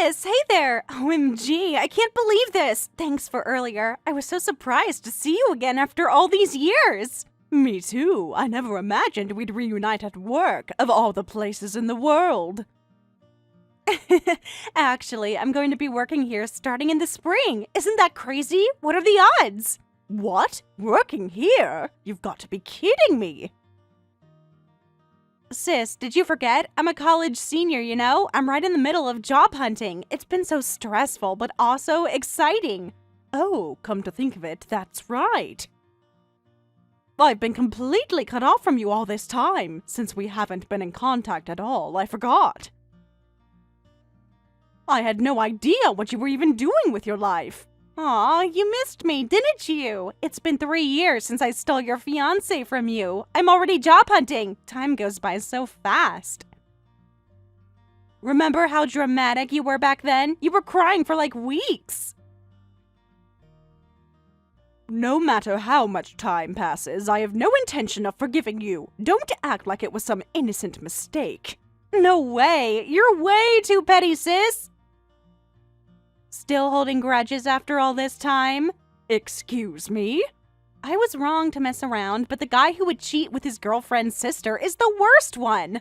Sis, hey there! OMG, I can't believe this! Thanks for earlier. I was so surprised to see you again after all these years! Me too. I never imagined we'd reunite at work, of all the places in the world. Actually, I'm going to be working here starting in the spring. Isn't that crazy? What are the odds? What? Working here? You've got to be kidding me! Sis, did you forget? I'm a college senior, you know? I'm right in the middle of job hunting. It's been so stressful, but also exciting. Oh, come to think of it, that's right. I've been completely cut off from you all this time. Since we haven't been in contact at all, I forgot. I had no idea what you were even doing with your life. Aw, you missed me, didn't you? It's been 3 years since I stole your fiancé from you. I'm already job hunting. Time goes by so fast. Remember how dramatic you were back then? You were crying for like weeks. No matter how much time passes, I have no intention of forgiving you. Don't act like it was some innocent mistake. No way. You're way too petty, sis. Still holding grudges after all this time? Excuse me? I was wrong to mess around, but the guy who would cheat with his girlfriend's sister is the worst one.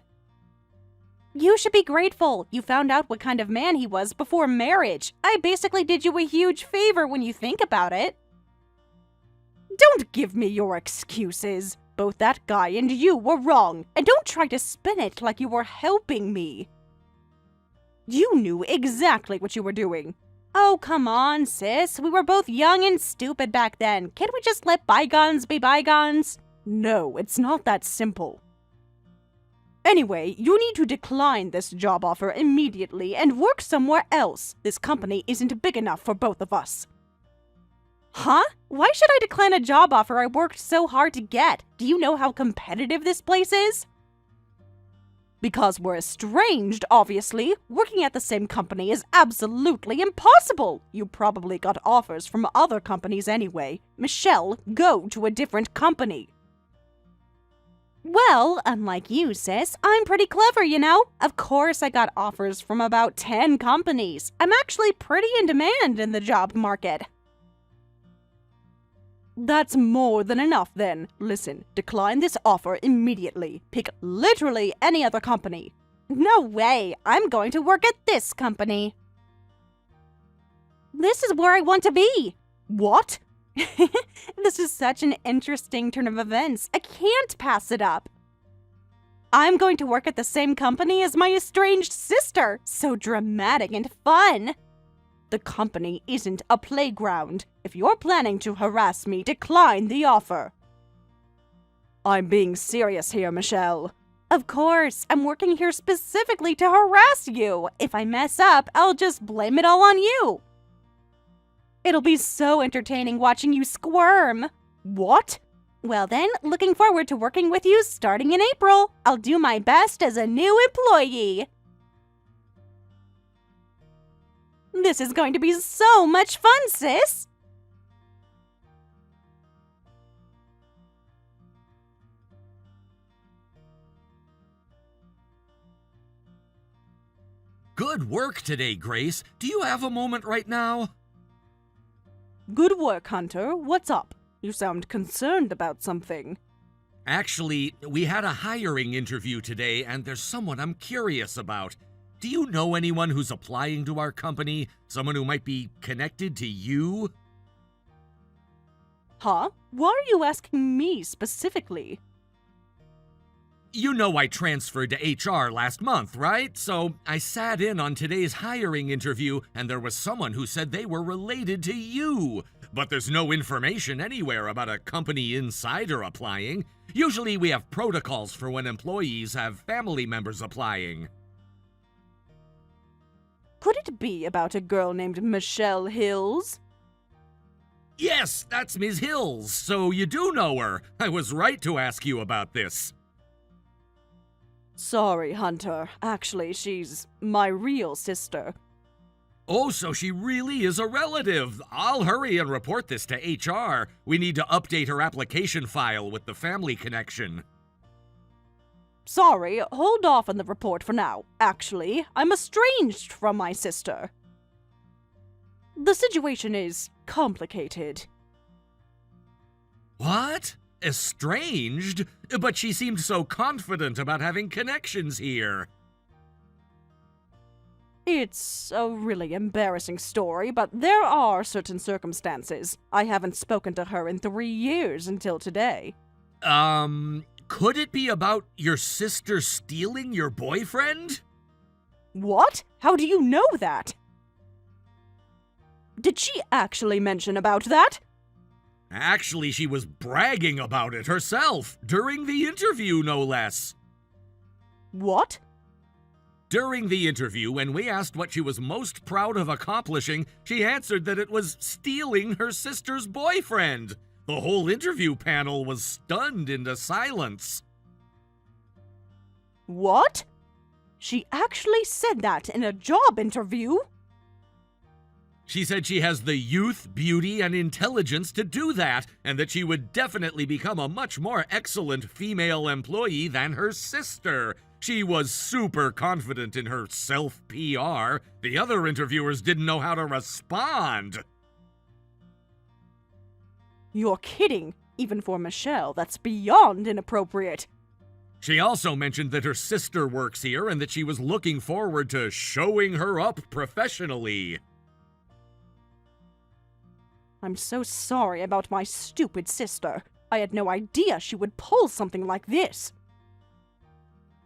You should be grateful. You found out what kind of man he was before marriage. I basically did you a huge favor when you think about it. Don't give me your excuses. Both that guy and you were wrong, and don't try to spin it like you were helping me. You knew exactly what you were doing. Oh, come on, sis. We were both young and stupid back then. Can't we just let bygones be bygones? No, it's not that simple. Anyway, you need to decline this job offer immediately and work somewhere else. This company isn't big enough for both of us. Huh? Why should I decline a job offer I worked so hard to get? Do you know how competitive this place is? Because we're estranged, obviously. Working at the same company is absolutely impossible. You probably got offers from other companies anyway. Michelle, go to a different company. Well, unlike you, sis, I'm pretty clever, you know? Of course I got offers from about 10 companies. I'm actually pretty in demand in the job market. That's more than enough then. Listen, decline this offer immediately. Pick literally any other company. No way! I'm going to work at this company. This is where I want to be. What? This is such an interesting turn of events. I can't pass it up. I'm going to work at the same company as my estranged sister. So dramatic and fun. The company isn't a playground. If you're planning to harass me, decline the offer. I'm being serious here, Michelle. Of course, I'm working here specifically to harass you. If I mess up, I'll just blame it all on you. It'll be so entertaining watching you squirm. What? Well then, looking forward to working with you starting in April. I'll do my best as a new employee. This is going to be so much fun, sis! Good work today, Grace. Do you have a moment right now? Good work, Hunter. What's up? You sound concerned about something. Actually, we had a hiring interview today, and there's someone I'm curious about. Do you know anyone who's applying to our company? Someone who might be connected to you? Huh? Why are you asking me specifically? You know I transferred to HR last month, right? So I sat in on today's hiring interview, and there was someone who said they were related to you. But there's no information anywhere about a company insider applying. Usually we have protocols for when employees have family members applying. Could it be about a girl named Michelle Hills? Yes, that's Ms. Hills, so you do know her. I was right to ask you about this. Sorry, Hunter. Actually, she's my real sister. Oh, so she really is a relative. I'll hurry and report this to HR. We need to update her application file with the family connection. Sorry, hold off on the report for now. Actually, I'm estranged from my sister. The situation is complicated. What? Estranged? But she seemed so confident about having connections here. It's a really embarrassing story, but there are certain circumstances. I haven't spoken to her in 3 years until today. Could it be about your sister stealing your boyfriend? What? How do you know that? Did she actually mention about that? Actually, she was bragging about it herself, during the interview, no less. What? During the interview, when we asked what she was most proud of accomplishing, she answered that it was stealing her sister's boyfriend. The whole interview panel was stunned into silence. What? She actually said that in a job interview? She said she has the youth, beauty, and intelligence to do that, and that she would definitely become a much more excellent female employee than her sister. She was super confident in her self-PR. The other interviewers didn't know how to respond. You're kidding. Even for Michelle, that's beyond inappropriate. She also mentioned that her sister works here and that she was looking forward to showing her up professionally. I'm so sorry about my stupid sister. I had no idea she would pull something like this.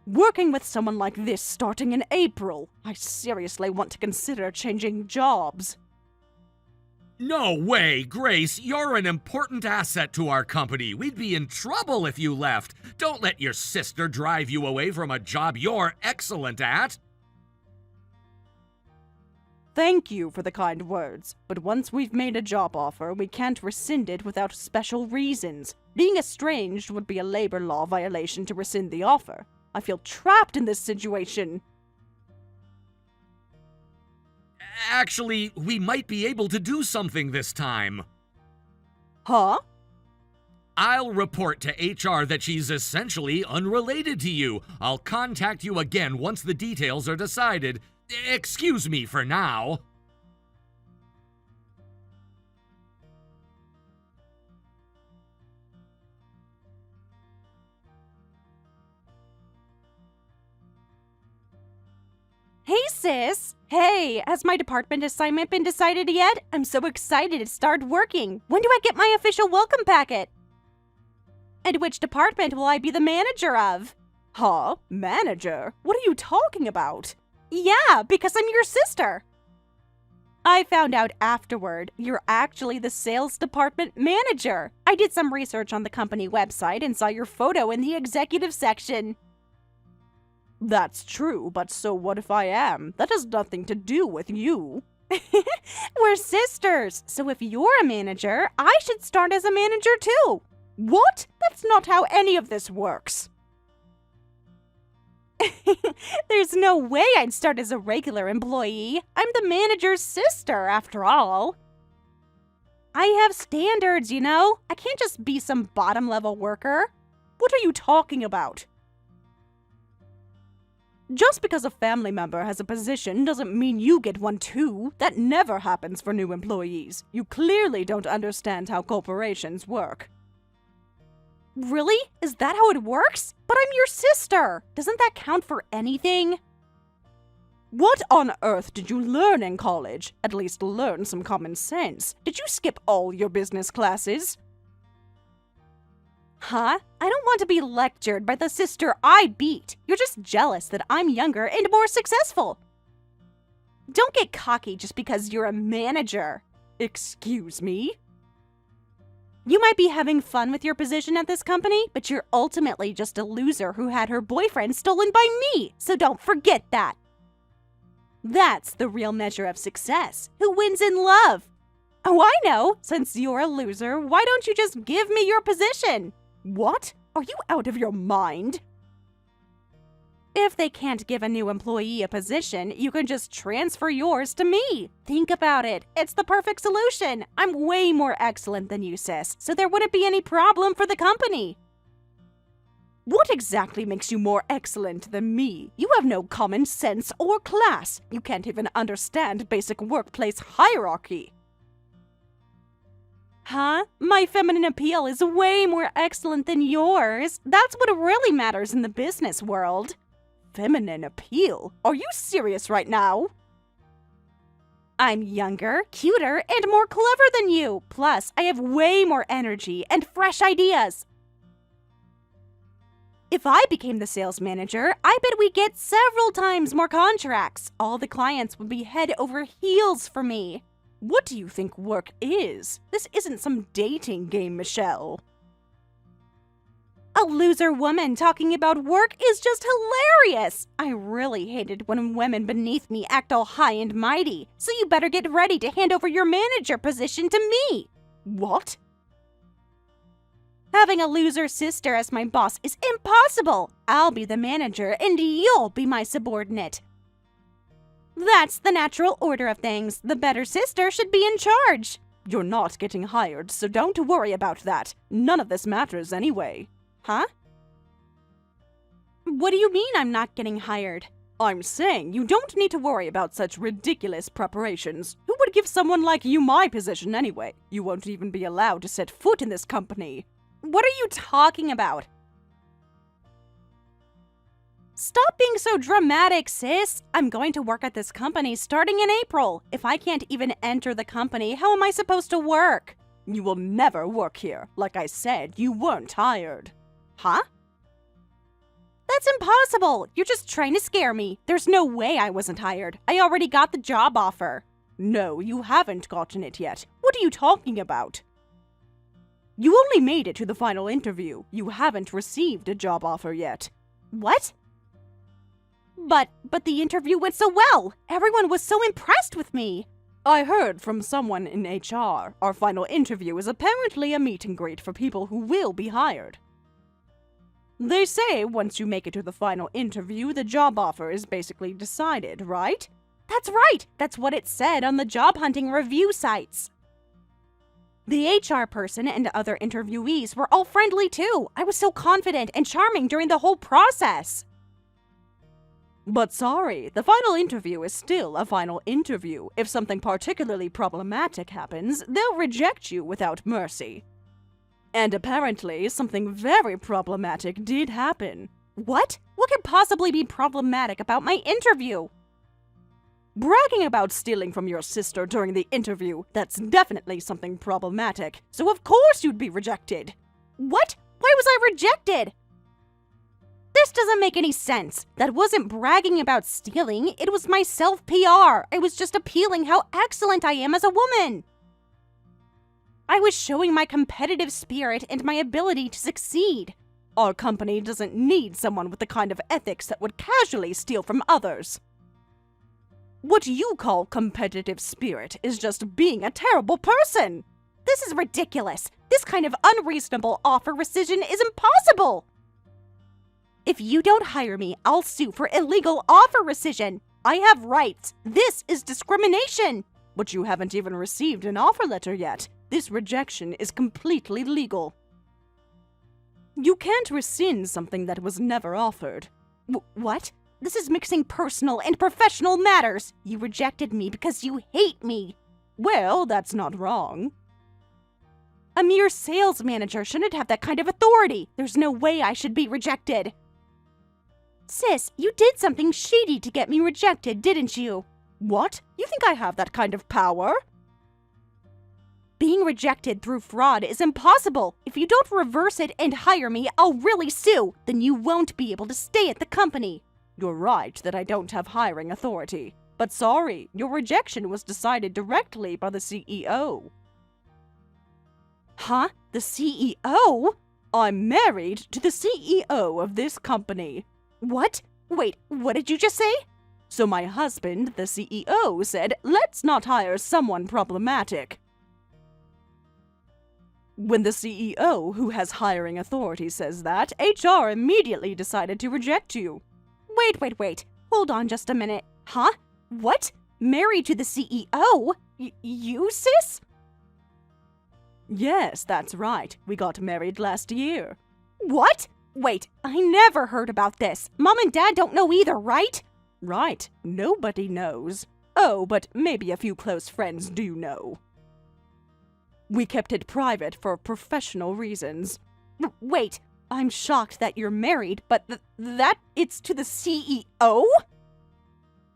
Working with someone like this starting in April, I seriously want to consider changing jobs. No way, Grace. You're an important asset to our company. We'd be in trouble if you left. Don't let your sister drive you away from a job you're excellent at. Thank you for the kind words, but once we've made a job offer, we can't rescind it without special reasons. Being estranged would be a labor law violation to rescind the offer. I feel trapped in this situation. Actually, we might be able to do something this time. Huh? I'll report to HR that she's essentially unrelated to you. I'll contact you again once the details are decided. Excuse me for now. Hey, sis! Hey, has my department assignment been decided yet? I'm so excited to start working. When do I get my official welcome packet? And which department will I be the manager of? Huh? Manager? What are you talking about? Yeah, because I'm your sister. I found out afterward you're actually the sales department manager. I did some research on the company website and saw your photo in the executive section. That's true, but so what if I am? That has nothing to do with you. We're sisters, so if you're a manager, I should start as a manager too. What? That's not how any of this works. There's no way I'd start as a regular employee. I'm the manager's sister, after all. I have standards, you know? I can't just be some bottom-level worker. What are you talking about? Just because a family member has a position doesn't mean you get one too. That never happens for new employees. You clearly don't understand how corporations work. Really? Is that how it works? But I'm your sister! Doesn't that count for anything? What on earth did you learn in college? At least learn some common sense. Did you skip all your business classes? Huh? I don't want to be lectured by the sister I beat. You're just jealous that I'm younger and more successful. Don't get cocky just because you're a manager. Excuse me? You might be having fun with your position at this company, but you're ultimately just a loser who had her boyfriend stolen by me, so don't forget that. That's the real measure of success. Who wins in love? Oh, I know. Since you're a loser, why don't you just give me your position? What? Are you out of your mind? If they can't give a new employee a position, you can just transfer yours to me. Think about it. It's the perfect solution. I'm way more excellent than you, sis, so there wouldn't be any problem for the company. What exactly makes you more excellent than me? You have no common sense or class. You can't even understand basic workplace hierarchy. Huh? My feminine appeal is way more excellent than yours. That's what really matters in the business world. Feminine appeal? Are you serious right now? I'm younger, cuter, and more clever than you. Plus, I have way more energy and fresh ideas. If I became the sales manager, I bet we'd get several times more contracts. All the clients would be head over heels for me. What do you think work is? This isn't some dating game, Michelle. A loser woman talking about work is just hilarious. I really hated when women beneath me act all high and mighty, so you better get ready to hand over your manager position to me. What? Having a loser sister as my boss is impossible. I'll be the manager and you'll be my subordinate. That's the natural order of things. The better sister should be in charge. You're not getting hired, so don't worry about that. None of this matters anyway. Huh? What do you mean I'm not getting hired? I'm saying you don't need to worry about such ridiculous preparations. Who would give someone like you my position anyway? You won't even be allowed to set foot in this company. What are you talking about? Stop being so dramatic, sis. I'm going to work at this company starting in April. If I can't even enter the company, how am I supposed to work? You will never work here. Like I said, you weren't hired. Huh? That's impossible. You're just trying to scare me. There's no way I wasn't hired. I already got the job offer. No, you haven't gotten it yet. What are you talking about? You only made it to the final interview. You haven't received a job offer yet. What? But the interview went so well. Everyone was so impressed with me. I heard from someone in HR. Our final interview is apparently a meet and greet for people who will be hired. They say once you make it to the final interview, the job offer is basically decided, right? That's right. That's what it said on the job hunting review sites. The HR person and other interviewees were all friendly too. I was so confident and charming during the whole process. But sorry, the final interview is still a final interview. If something particularly problematic happens, they'll reject you without mercy. And apparently, something very problematic did happen. What? What could possibly be problematic about my interview? Bragging about stealing from your sister during the interview, that's definitely something problematic. So of course you'd be rejected. What? Why was I rejected? This doesn't make any sense. That wasn't bragging about stealing. It was my self-PR. I was just appealing how excellent I am as a woman. I was showing my competitive spirit and my ability to succeed. Our company doesn't need someone with the kind of ethics that would casually steal from others. What you call competitive spirit is just being a terrible person. This is ridiculous. This kind of unreasonable offer rescission is impossible. If you don't hire me, I'll sue for illegal offer rescission. I have rights. This is discrimination. But you haven't even received an offer letter yet. This rejection is completely legal. You can't rescind something that was never offered. What? This is mixing personal and professional matters. You rejected me because you hate me. Well, that's not wrong. A mere sales manager shouldn't have that kind of authority. There's no way I should be rejected. Sis, you did something shady to get me rejected, didn't you? What? You think I have that kind of power? Being rejected through fraud is impossible. If you don't reverse it and hire me, I'll really sue. Then you won't be able to stay at the company. You're right that I don't have hiring authority. But sorry, your rejection was decided directly by the CEO. Huh? The CEO? I'm married to the CEO of this company. What? Wait, what did you just say? So my husband, the CEO, said, let's not hire someone problematic. When the CEO, who has hiring authority, says that, HR immediately decided to reject you. Wait. Hold on just a minute. Huh? What? Married to the CEO? You, sis? Yes, that's right. We got married last year. What? Wait, I never heard about this. Mom and Dad don't know either, right? Right, nobody knows. Oh, but maybe a few close friends do know. We kept it private for professional reasons. Wait, I'm shocked that you're married, but that it's to the CEO?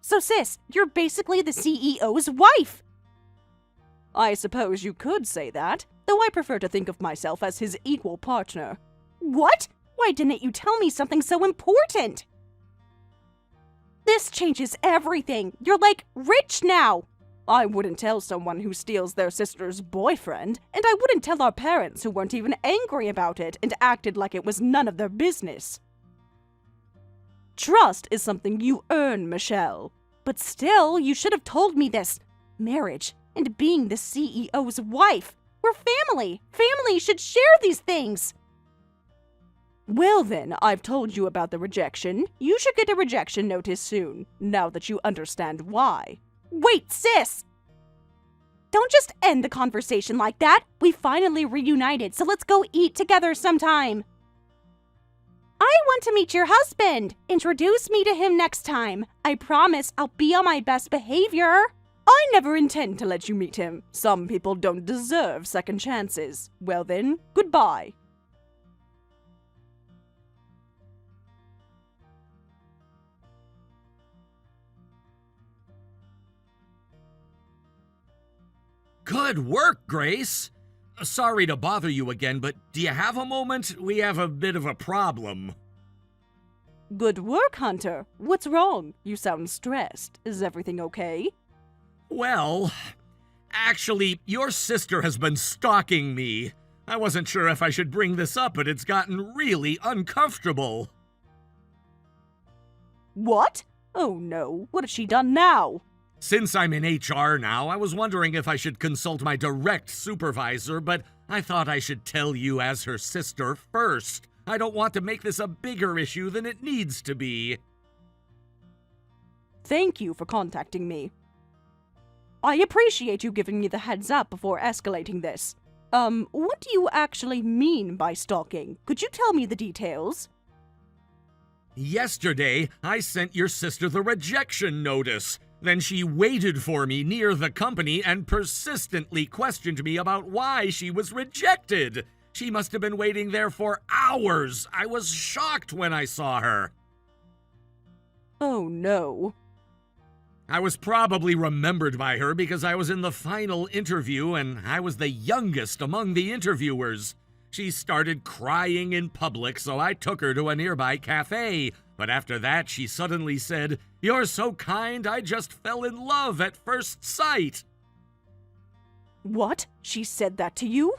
So sis, you're basically the CEO's wife! I suppose you could say that, though I prefer to think of myself as his equal partner. What? Why didn't you tell me something so important? This changes everything. You're like rich now. I wouldn't tell someone who steals their sister's boyfriend, and I wouldn't tell our parents who weren't even angry about it and acted like it was none of their business. Trust is something you earn, Michelle. But still, you should have told me this. Marriage and being the CEO's wife. We're family. Family should share these things. Well then, I've told you about the rejection. You should get a rejection notice soon, now that you understand why. Wait, sis! Don't just end the conversation like that. We finally reunited, so let's go eat together sometime. I want to meet your husband. Introduce me to him next time. I promise I'll be on my best behavior. I never intend to let you meet him. Some people don't deserve second chances. Well then, goodbye. Good work, Grace. Sorry to bother you again, but do you have a moment? We have a bit of a problem. Good work, Hunter. What's wrong? You sound stressed. Is everything okay? Well, actually, your sister has been stalking me. I wasn't sure if I should bring this up, but it's gotten really uncomfortable. What? Oh no, what has she done now? Since I'm in HR now, I was wondering if I should consult my direct supervisor, but I thought I should tell you as her sister first. I don't want to make this a bigger issue than it needs to be. Thank you for contacting me. I appreciate you giving me the heads up before escalating this. What do you actually mean by stalking? Could you tell me the details? Yesterday, I sent your sister the rejection notice. Then she waited for me near the company and persistently questioned me about why she was rejected. She must have been waiting there for hours. I was shocked when I saw her. Oh no. I was probably remembered by her because I was in the final interview and I was the youngest among the interviewers. She started crying in public, so I took her to a nearby cafe. But after that, she suddenly said, "You're so kind, I just fell in love at first sight." What? She said that to you?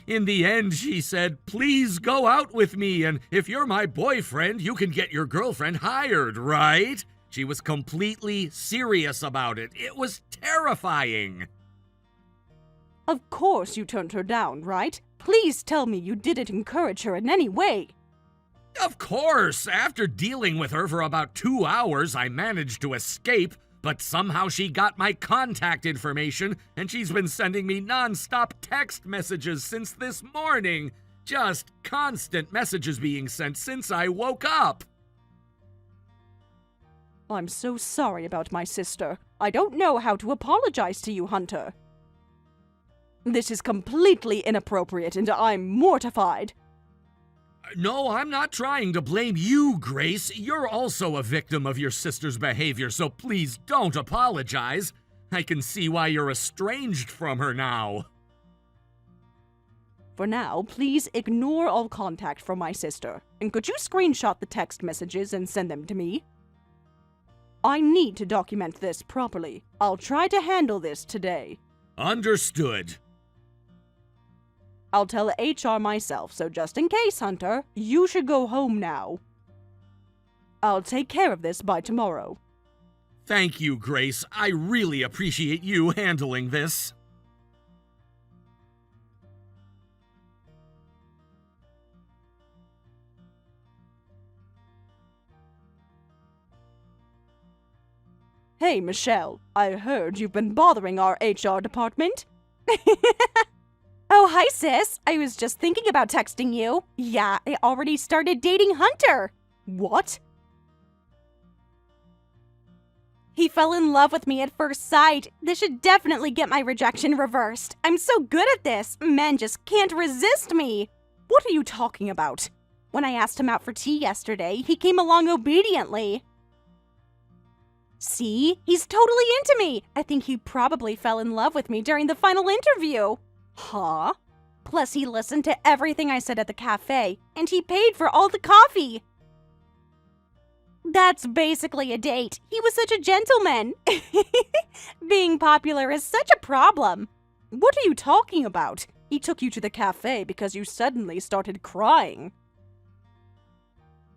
In the end, she said, "Please go out with me, and if you're my boyfriend, you can get your girlfriend hired, right?" She was completely serious about it. It was terrifying. Of course you turned her down, right? Please tell me you didn't encourage her in any way. Of course, after dealing with her for about 2 hours, I managed to escape, but somehow she got my contact information, and she's been sending me non-stop text messages since this morning. Just constant messages being sent since I woke up. I'm so sorry about my sister. I don't know how to apologize to you, Hunter. This is completely inappropriate and I'm mortified. No, I'm not trying to blame you, Grace. You're also a victim of your sister's behavior, so please don't apologize. I can see why you're estranged from her now. For now, please ignore all contact from my sister. And could you screenshot the text messages and send them to me? I need to document this properly. I'll try to handle this today. Understood. I'll tell HR myself, so just in case, Hunter, you should go home now. I'll take care of this by tomorrow. Thank you, Grace. I really appreciate you handling this. Hey, Michelle, I heard you've been bothering our HR department. Oh, hi, sis. I was just thinking about texting you. Yeah, I already started dating Hunter. What? He fell in love with me at first sight. This should definitely get my rejection reversed. I'm so good at this. Men just can't resist me. What are you talking about? When I asked him out for tea yesterday, he came along obediently. See? He's totally into me. I think he probably fell in love with me during the final interview. Huh? Plus, he listened to everything I said at the cafe, and he paid for all the coffee. That's basically a date. He was such a gentleman. Being popular is such a problem. What are you talking about? He took you to the cafe because you suddenly started crying.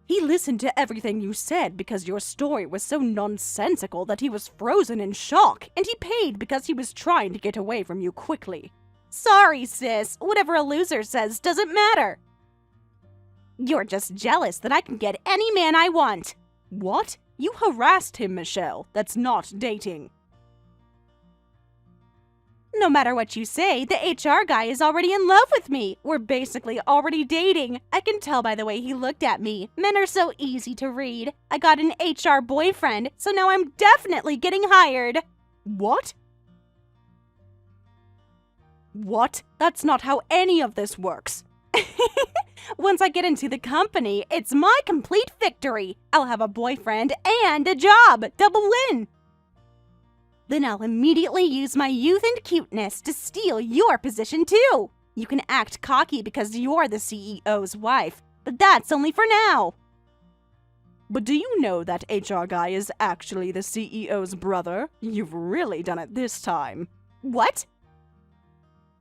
He listened to everything you said because your story was so nonsensical that he was frozen in shock, and he paid because he was trying to get away from you quickly. Sorry, sis. Whatever a loser says doesn't matter. You're just jealous that I can get any man I want. What? You harassed him, Michelle. That's not dating. No matter what you say, the HR guy is already in love with me. We're basically already dating. I can tell by the way he looked at me. Men are so easy to read. I got an HR boyfriend, so now I'm definitely getting hired. What? What? That's not how any of this works. Once I get into the company, it's my complete victory. I'll have a boyfriend and a job. Double win. Then I'll immediately use my youth and cuteness to steal your position too. You can act cocky because you're the CEO's wife, but that's only for now. But do you know that HR guy is actually the CEO's brother? You've really done it this time. What?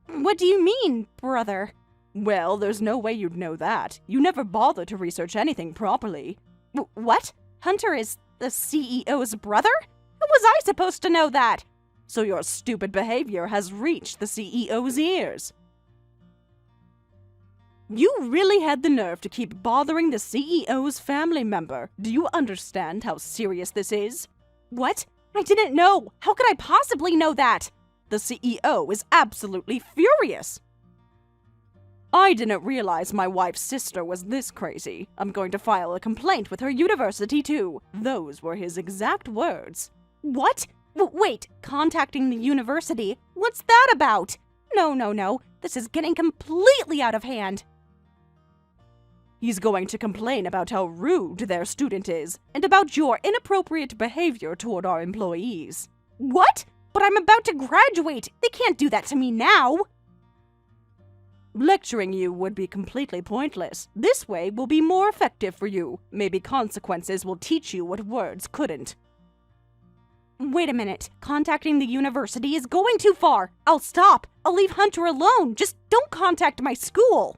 What do you mean, brother? Well, there's no way you'd know that. You never bother to research anything properly. What? Hunter is the CEO's brother? How was I supposed to know that? So your stupid behavior has reached the CEO's ears. You really had the nerve to keep bothering the CEO's family member. Do you understand how serious this is? What? I didn't know. How could I possibly know that? The CEO is absolutely furious. I didn't realize my wife's sister was this crazy. I'm going to file a complaint with her university too. Those were his exact words. What? Wait, contacting the university? What's that about? No. This is getting completely out of hand. He's going to complain about how rude their student is and about your inappropriate behavior toward our employees. What? But I'm about to graduate. They can't do that to me now. Lecturing you would be completely pointless. This way will be more effective for you. Maybe consequences will teach you what words couldn't. Wait a minute. Contacting the university is going too far. I'll stop. I'll leave Hunter alone. Just don't contact my school.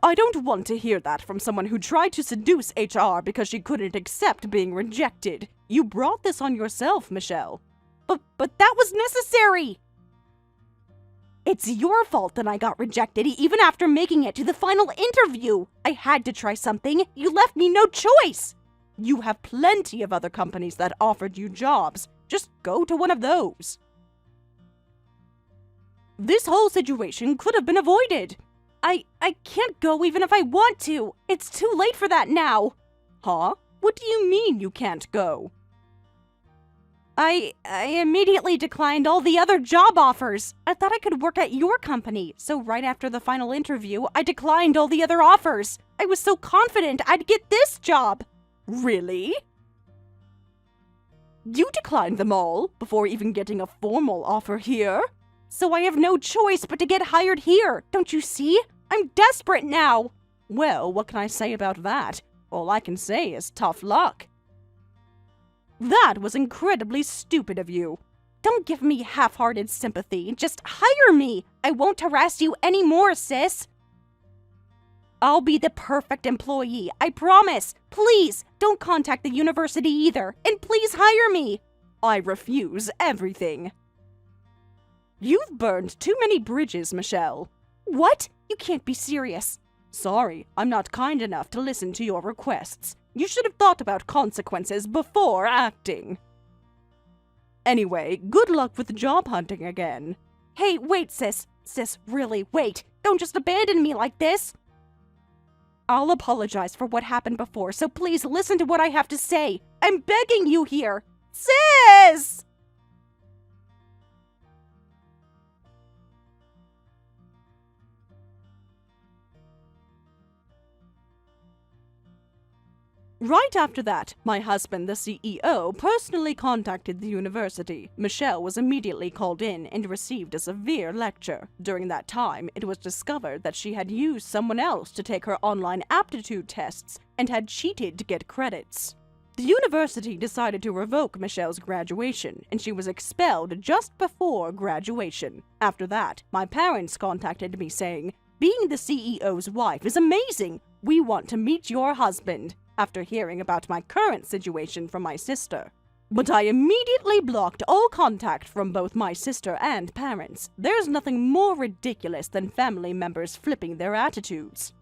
I don't want to hear that from someone who tried to seduce HR because she couldn't accept being rejected. You brought this on yourself, Michelle. But that was necessary. It's your fault that I got rejected even after making it to the final interview. I had to try something. You left me no choice. You have plenty of other companies that offered you jobs. Just go to one of those. This whole situation could have been avoided. I can't go even if I want to. It's too late for that now. Huh? What do you mean you can't go? I immediately declined all the other job offers. I thought I could work at your company, so right after the final interview, I declined all the other offers. I was so confident I'd get this job. Really? You declined them all before even getting a formal offer here? So I have no choice but to get hired here, don't you see? I'm desperate now. Well, what can I say about that? All I can say is tough luck. That was incredibly stupid of you. Don't give me half-hearted sympathy. Just hire me. I won't harass you anymore, sis. I'll be the perfect employee, I promise. Please, don't contact the university either. And please hire me. I refuse everything. You've burned too many bridges, Michelle. What? You can't be serious. Sorry, I'm not kind enough to listen to your requests. You should have thought about consequences before acting. Anyway, good luck with job hunting again. Hey, wait, sis. Sis, really, wait. Don't just abandon me like this. I'll apologize for what happened before, so please listen to what I have to say. I'm begging you here. Sis! Right after that, my husband, the CEO, personally contacted the university. Michelle was immediately called in and received a severe lecture. During that time, it was discovered that she had used someone else to take her online aptitude tests and had cheated to get credits. The university decided to revoke Michelle's graduation, and she was expelled just before graduation. After that, my parents contacted me saying, "Being the CEO's wife is amazing. We want to meet your husband," after hearing about my current situation from my sister. But I immediately blocked all contact from both my sister and parents. There's nothing more ridiculous than family members flipping their attitudes.